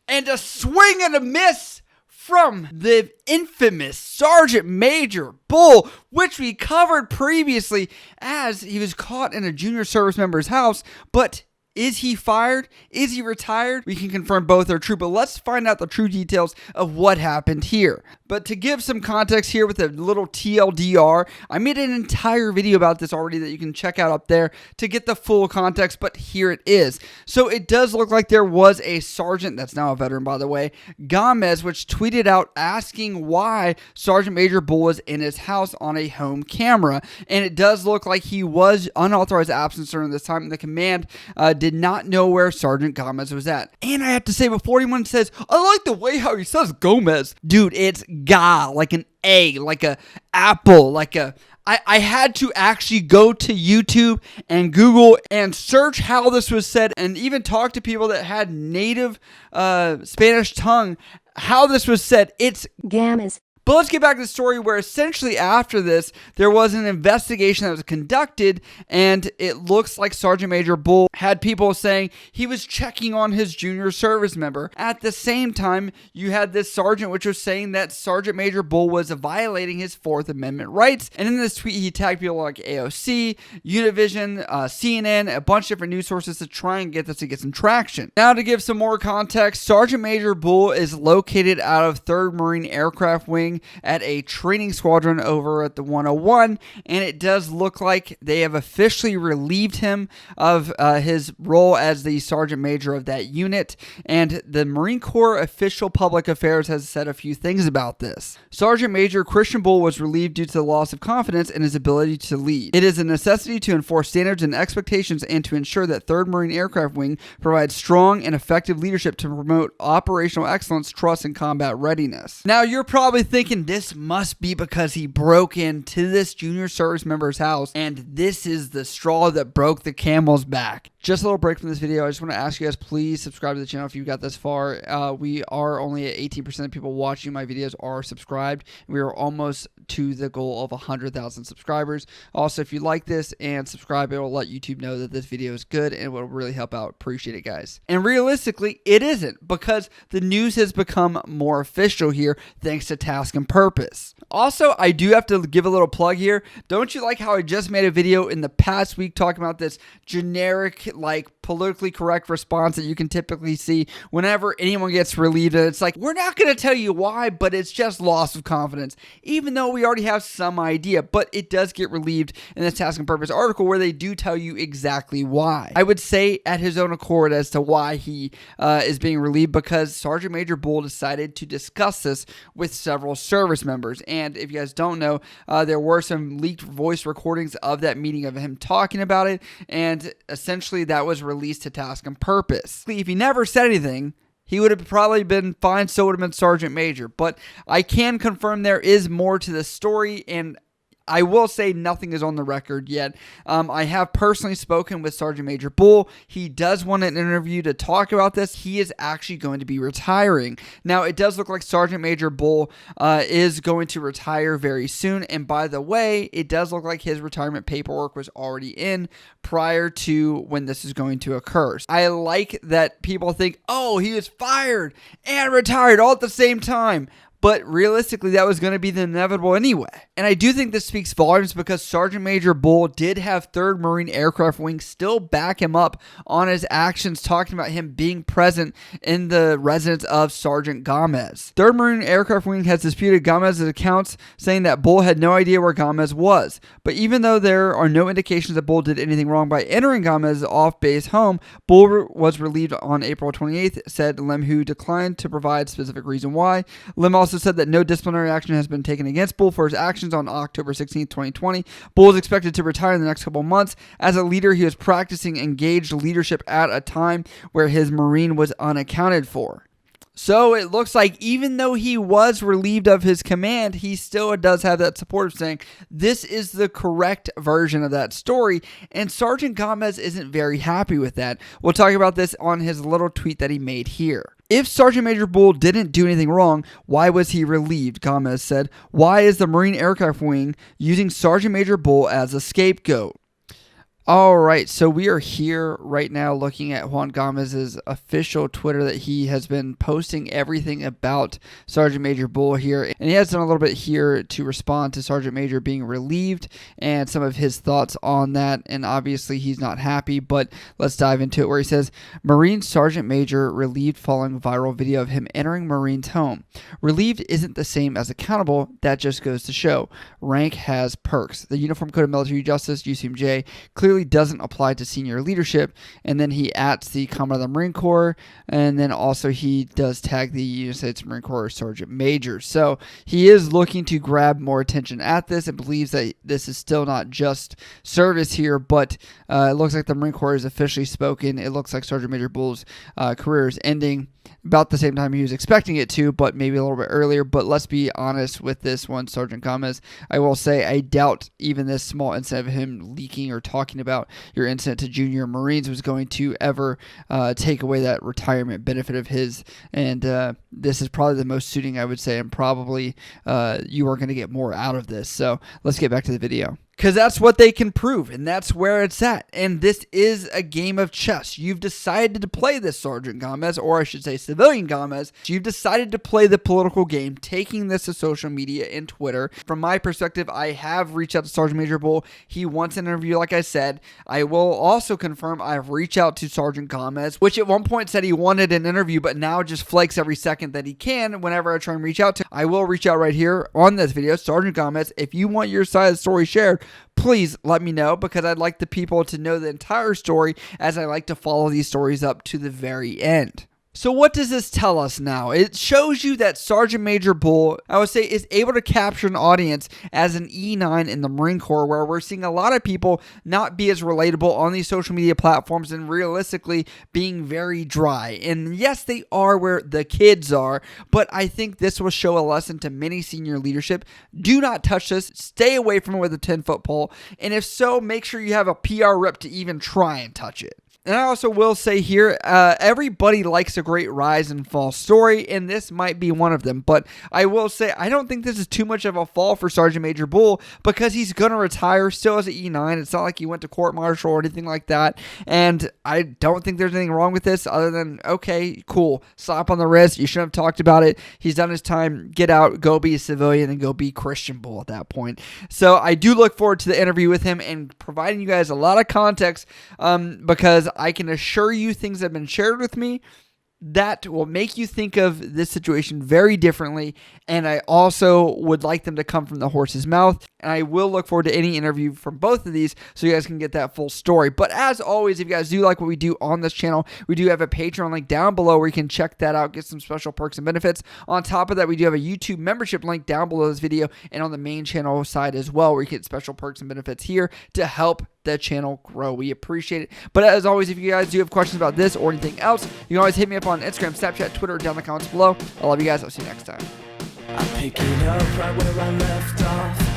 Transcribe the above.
And a swing and a miss from the infamous Sergeant Major Bull, which we covered previously as he was caught in a junior service member's house. But is he fired? Is he retired? We can confirm both are true, but let's find out the true details of what happened here. But to give some context here with a little TLDR, I made an entire video about this already that you can check out up there to get the full context, but here it is. So it does look like there was a sergeant, that's now a veteran by the way, Gomez, which tweeted out asking why Sergeant Major Bull was in his house on a home camera. And it does look like he was unauthorized absence during this time, and the command did not know where Sergeant Gomez was at. And I have to say, before anyone says, I like the way how he says Gomez, dude, it's Ga, like an A, like a apple, like a... I had to actually go to YouTube and Google and search how this was said and even talk to people that had native Spanish tongue, how this was said. It's Gammas. But let's get back to the story where essentially after this, there was an investigation that was conducted, and it looks like Sergeant Major Bull had people saying he was checking on his junior service member. At the same time, you had this sergeant which was saying that Sergeant Major Bull was violating his Fourth Amendment rights. And in this tweet, he tagged people like AOC, Univision, CNN, a bunch of different news sources to try and get this to get some traction. Now to give some more context, Sergeant Major Bull is located out of 3rd Marine Aircraft Wing at a training squadron over at the 101, and it does look like they have officially relieved him of his role as the sergeant major of that unit, and the Marine Corps official public affairs has said a few things about this. Sergeant Major Christian Bull was relieved due to the loss of confidence in his ability to lead. It is a necessity to enforce standards and expectations and to ensure that 3rd Marine Aircraft Wing provides strong and effective leadership to promote operational excellence, trust, and combat readiness. Now you're probably thinking this must be because he broke into this junior service member's house and this is the straw that broke the camel's back. Just a little break from this video. I just want to ask you guys, please subscribe to the channel if you got this far. We are only at 18% of people watching my videos are subscribed. We are almost to the goal of 100,000 subscribers. Also, if you like this and subscribe, it will let YouTube know that this video is good and it will really help out. Appreciate it, guys. And realistically, it isn't, because the news has become more official here thanks to Task and Purpose. Also, I do have to give a little plug here. Don't you like how I just made a video in the past week talking about this generic, like, politically correct response that you can typically see whenever anyone gets relieved, and it's like, we're not going to tell you why, but it's just loss of confidence, even though we already have some idea. But it does get relieved in this Task and Purpose article where they do tell you exactly why. I would say at his own accord as to why he is being relieved, because Sergeant Major Bull decided to discuss this with several service members. And if you guys don't know, there were some leaked voice recordings of that meeting of him talking about it, and essentially that was released to Task and Purpose. If he never said anything, he would have probably been fine, so would have been Sergeant Major. But I can confirm there is more to the story, and I will say nothing is on the record yet. I have personally spoken with Sergeant Major Bull. He does want an interview to talk about this. He is actually going to be retiring. Now, it does look like Sergeant Major Bull is going to retire very soon. And by the way, it does look like his retirement paperwork was already in prior to when this is going to occur. I like that people think, oh, he was fired and retired all at the same time. But realistically, that was going to be the inevitable anyway. And I do think this speaks volumes because Sergeant Major Bull did have 3rd Marine Aircraft Wing still back him up on his actions, talking about him being present in the residence of Sergeant Gomez. 3rd Marine Aircraft Wing has disputed Gomez's accounts, saying that Bull had no idea where Gomez was. But even though there are no indications that Bull did anything wrong by entering Gomez's off-base home, Bull was relieved on April 28th, said Lim, who declined to provide specific reason why. Lim also said that no disciplinary action has been taken against Bull for his actions on October 16, 2020. Bull is expected to retire in the next couple months. As a leader, he was practicing engaged leadership at a time where his Marine was unaccounted for. So it looks like even though he was relieved of his command, he still does have that support of saying this is the correct version of that story. And Sergeant Gomez isn't very happy with that. We'll talk about this on his little tweet that he made here. If Sergeant Major Bull didn't do anything wrong, why was he relieved? Gomez said. Why is the Marine Aircraft Wing using Sergeant Major Bull as a scapegoat? All right, so we are here right now looking at Juan Gomez's official Twitter that he has been posting everything about Sergeant Major Bull here. And he has done a little bit here to respond to Sergeant Major being relieved and some of his thoughts on that. And obviously he's not happy, but let's dive into it, where he says, Marine Sergeant Major relieved following viral video of him entering Marine's home. Relieved isn't the same as accountable. That just goes to show. Rank has perks. The Uniform Code of Military Justice, UCMJ, clearly doesn't apply to senior leadership. And then he adds the Commandant of the Marine Corps, and then also he does tag the United States Marine Corps Sergeant Major. So he is looking to grab more attention at this and believes that this is still not just service here, but it looks like the Marine Corps is officially spoken. It looks like Sergeant Major Bull's career is ending about the same time he was expecting it to, but maybe a little bit earlier. But let's be honest with this one, Sergeant Gomez. I will say I doubt even this small incident of him leaking or talking about your incident to junior Marines was going to ever take away that retirement benefit of his. And this is probably the most suiting, I would say, and probably you are going to get more out of this. So let's get back to the video. Because that's what they can prove, and that's where it's at. And this is a game of chess. You've decided to play this, Sergeant Gomez, or I should say Civilian Gomez. You've decided to play the political game, taking this to social media and Twitter. From my perspective, I have reached out to Sergeant Major Bull. He wants an interview, like I said. I will also confirm I've reached out to Sergeant Gomez, which at one point said he wanted an interview, but now just flakes every second that he can whenever I try and reach out to him. I will reach out right here on this video. Sergeant Gomez, if you want your side of the story shared, please let me know, because I'd like the people to know the entire story, as I like to follow these stories up to the very end. So what does this tell us now? It shows you that Sergeant Major Bull, I would say, is able to capture an audience as an E9 in the Marine Corps, where we're seeing a lot of people not be as relatable on these social media platforms and realistically being very dry. And yes, they are where the kids are, but I think this will show a lesson to many senior leadership. Do not touch this. Stay away from it with a 10-foot pole. And if so, make sure you have a PR rep to even try and touch it. And I also will say here, everybody likes a great rise and fall story, and this might be one of them. But I will say, I don't think this is too much of a fall for Sergeant Major Bull, because he's going to retire still as an E9. It's not like he went to court-martial or anything like that. And I don't think there's anything wrong with this other than, okay, cool, slap on the wrist. You shouldn't have talked about it. He's done his time. Get out, go be a civilian, and go be Christian Bull at that point. So I do look forward to the interview with him and providing you guys a lot of context, because I can assure you things have been shared with me that will make you think of this situation very differently, and I also would like them to come from the horse's mouth, and I will look forward to any interview from both of these so you guys can get that full story. But as always, if you guys do like what we do on this channel, we do have a Patreon link down below where you can check that out, get some special perks and benefits. On top of that, we do have a YouTube membership link down below this video and on the main channel side as well, where you get special perks and benefits here to help the channel grow. We appreciate it. But as always, if you guys do have questions about this or anything else, you can always hit me up on Instagram, Snapchat, Twitter, down in the comments below. I love you guys. I'll see you next time. I'm picking up right where I left off.